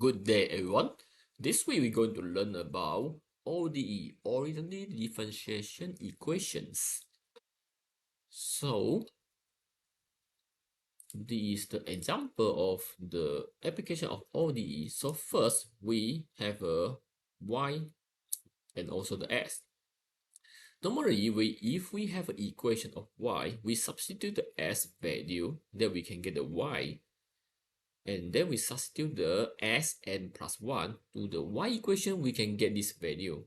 Good day, everyone. This week we're going to learn about ODE, ordinary differentiation equations. So, this is the example of the application of ODE. So first, we have a y and also the s. Normally, if we have an equation of y, we substitute the s value, then we can get the y. And then we substitute the Sn plus 1 to the y equation, we can get this value.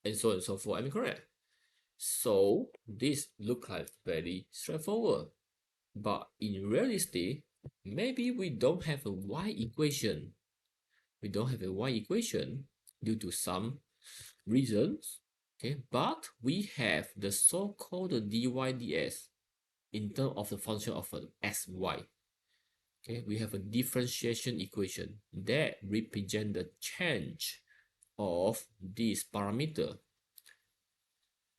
And so on and so forth. Am I correct? So this looks like very straightforward. But in reality, maybe we don't have a y equation. We don't have a y equation due to some reasons. Okay, but we have the so-called dy ds in terms of the function of an sy. Okay, we have a differentiation equation that represent the change of this parameter.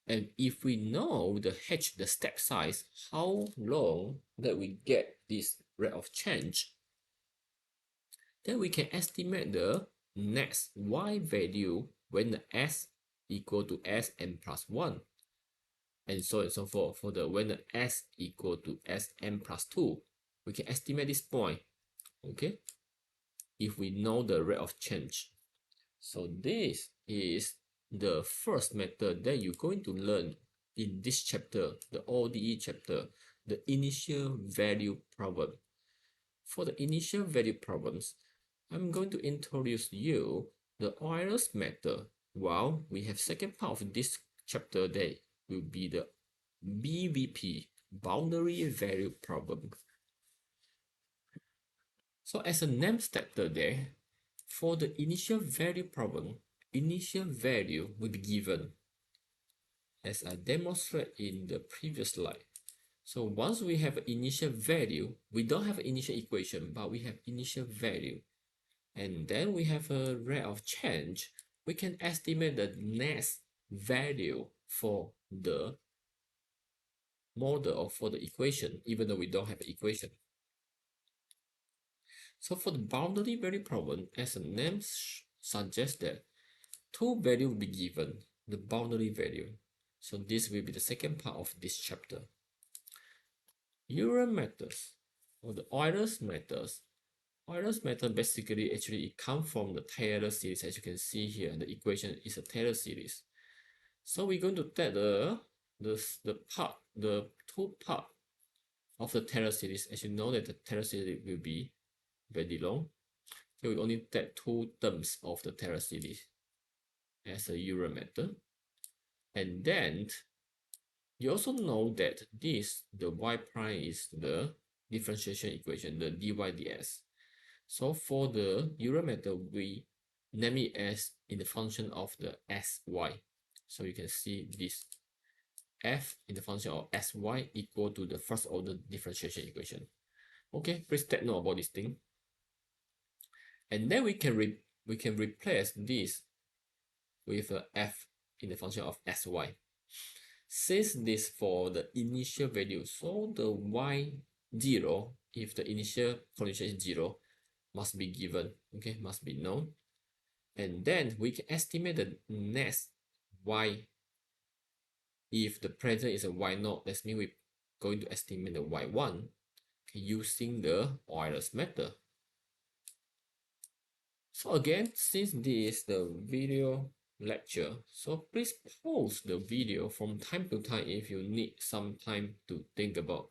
And if we know the h, the step size, how long that we get this rate of change, then we can estimate the next y value when the s equal to Sn plus 1, and so on and so forth. For the when the s equal to Sn plus 2, we can estimate this point, okay, if we know the rate of change. So this is the first method that you're going to learn in this chapter, the ODE chapter, the initial value problem. For the initial value problems, I'm going to introduce you the Euler's method, while we have second part of this chapter that will be the BVP, boundary value problem. So as a name stated there, for the initial value problem, initial value will be given as I demonstrated in the previous slide. So once we have an initial value, we don't have an initial equation, but we have initial value. And then we have a rate of change. We can estimate the next value for the model or for the equation, even though we don't have an equation. So for the boundary value problem, as the name suggests that two values will be given, the boundary value. So this will be the second part of this chapter. Euler methods or the Euler's methods. Euler's method basically actually it comes from the Taylor series. As you can see here, the equation is a Taylor series. So we're going to take the two part of the Taylor series. As you know that the Taylor series will be very long. So we only take two terms of the Taylor series as a Euler method. And then you also know that this, the y prime is the differentiation equation, the dy ds. So for the Euler method, we name it as in the function of the sy. So you can see this f in the function of sy equal to the first order differentiation equation. Okay, please take note about this thing. And then we can replace this with a f in the function of sy. Since this for the initial value, so the y0, if the initial condition is 0, must be given, okay, must be known. And then we can estimate the next y. If the present is a y0, that means we're going to estimate the y1 using the Euler's method. So again, since this is the video lecture, so please pause the video from time to time if you need some time to think about.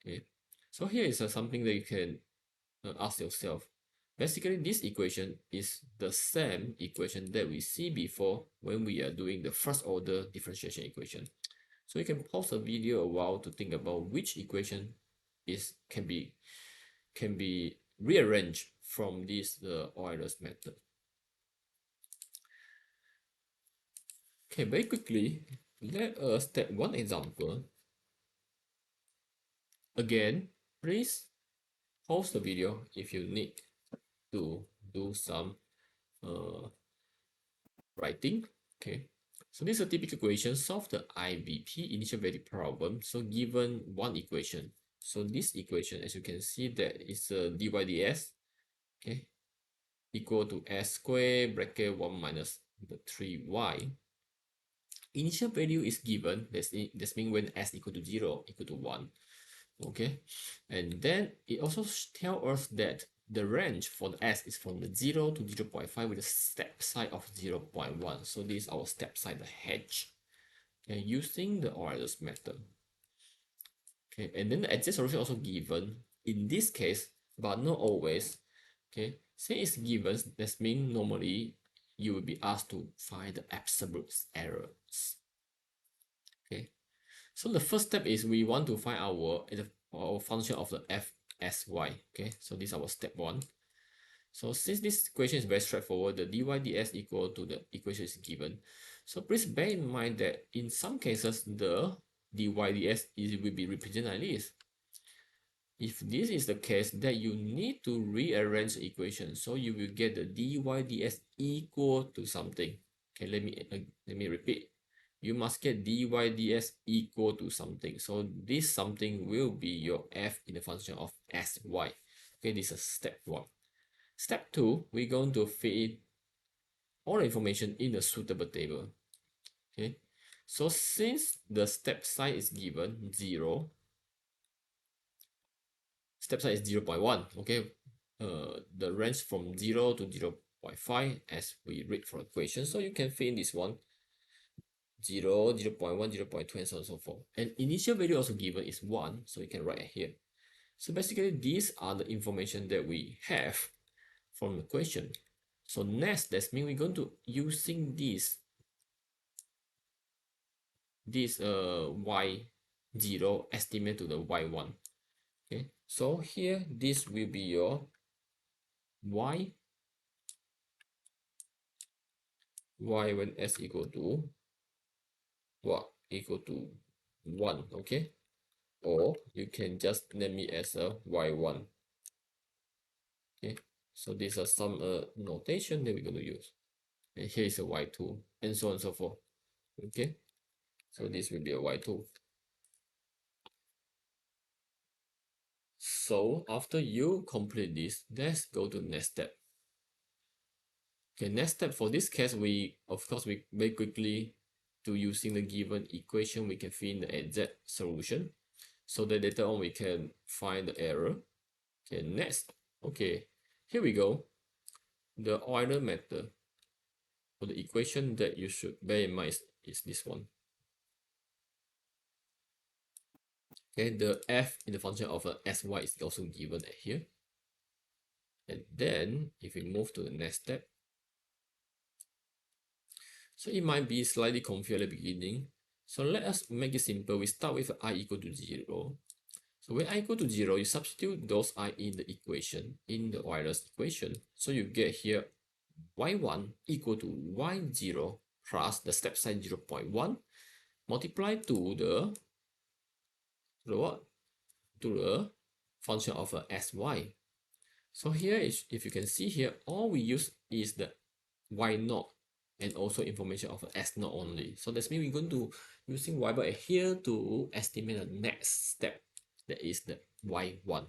Okay, so here is something that you can ask yourself. Basically, this equation is the same equation that we see before when we are doing the first order differentiation equation. So you can pause the video a while to think about which equation can be rearranged from this Euler's method. Okay, very quickly, let us take one example. Again, please pause the video if you need to do some writing. Okay, so this is a typical equation. Solve the IVP, initial value problem. So given one equation. So this equation, as you can see, that is a dy ds. okay, equal to s squared bracket 1 minus the 3y. Initial value is given, that's mean when s equal to 0, equal to 1, okay. And then it also tells us that the range for the s is from the 0 to 0 0.5 with a step size of 0 0.1. So this is our step size, the h, okay, using the Euler's method. Okay, and then the exact solution also given in this case, but not always. Okay, say it's given, that means normally you will be asked to find the absolute errors. Okay, so the first step is we want to find our function of the f s y. Okay, so this is our step one. So since this equation is very straightforward, the dy ds equal to the equation is given. So please bear in mind that in some cases the dy ds will be represented like this. If this is the case, that you need to rearrange the equation, so you will get the dy ds equal to something. Okay, let me repeat. You must get dy ds equal to something. So this something will be your f in the function of sy. Okay, this is step one. Step two, we're going to feed all the information in a suitable table. Okay, so since the step size is given 0, step size is 0 0.1. Okay, the range from 0 to 0 0.5 as we read from the equation. So you can fit in this one 0, 0 0.1, 0 0.2, and so on and so forth. And initial value also given is 1, so you can write it here. So basically, these are the information that we have from the question. So next, that means we're going to using this y0 estimate to the y1. Okay, so here this will be your y when s equal to what, equal to 1. Okay, or you can just name it as a y1. Okay, so these are some notation that we're going to use, and here is a y2, and so on and so forth. Okay, so this will be a y2. So after you complete this, let's go to the next step. Okay, next step for this case, we very quickly, to using the given equation, we can find the exact solution, so that later on we can find the error. Okay, next, okay, here we go. The Euler method for the equation that you should bear in mind is this one. Okay, the f in the function of sy is also given here. And then if we move to the next step, so it might be slightly confused at the beginning. So let us make it simple. We start with I equal to 0. So when I equal to 0, you substitute those I in the equation, in the Euler's equation. So you get here y1 equal to y0 plus the step size 0 0.1 multiplied to the what? To the function of sy. So here is, if you can see here, all we use is the y0 and also information of s0 only. So that's means we're going to using y bar here to estimate the next step, that is the y1.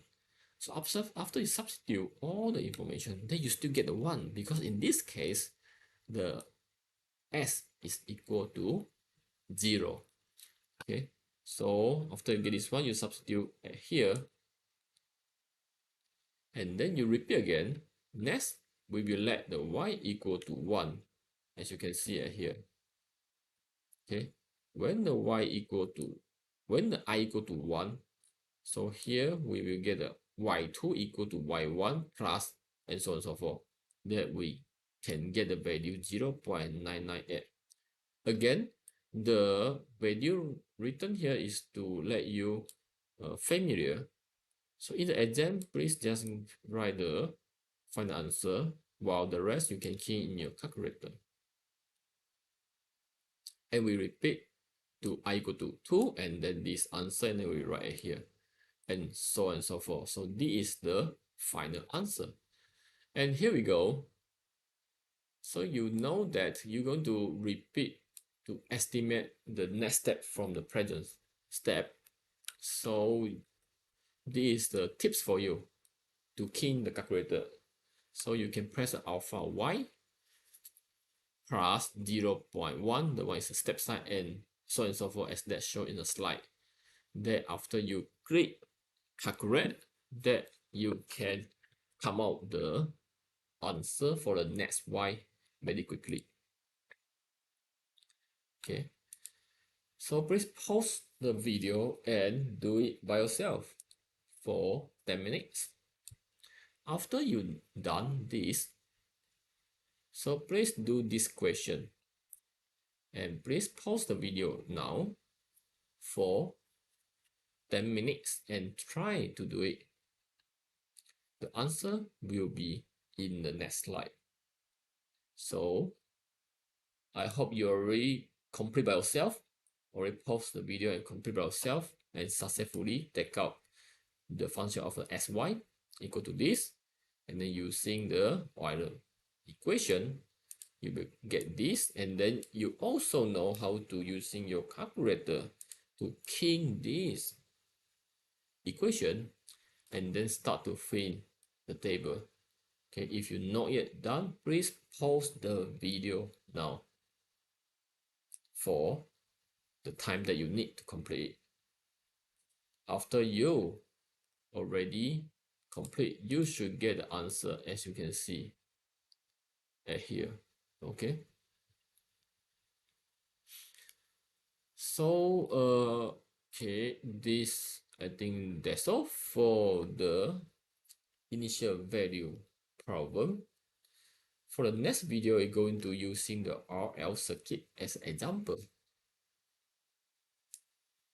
So after you substitute all the information, then you still get the 1, because in this case, the s is equal to 0. Okay, so after you get this one, you substitute here, and then you repeat again. Next, we will let the y equal to 1, as you can see here. Okay, when the y equal to, when the I equal to 1, so here we will get the y2 equal to y1 plus, and so on and so forth, that we can get the value 0 0.998. Again, the value written here is to let you familiar. So in the exam, please just write the final answer, while the rest you can key in your calculator. And we repeat to I equal to 2, and then this answer, and then we write it here, and so on and so forth. So this is the final answer. And here we go. So you know that you're going to repeat to estimate the next step from the present step. So this is the tips for you to key in the calculator. So you can press alpha y plus 0.1, the one is a step sign, and so on and so forth as that shown in the slide. That after you click calculate, that you can come out the answer for the next y very quickly. Okay, so please pause the video and do it by yourself for 10 minutes. After you done this, so please do this question and please pause the video now for 10 minutes and try to do it. The answer will be in the next slide. So I hope you already complete by yourself, already pause the video and complete by yourself and successfully take out the function of the sy equal to this, and then using the Euler equation you will get this, and then you also know how to using your calculator to key this equation and then start to fill in the table. Okay, if you're not yet done, please pause the video now for the time that you need to complete it. After you already complete, you should get the answer as you can see at here. Okay, so okay, this I think that's all for the initial value problem. For the next video, we're going to using the RL circuit as an example.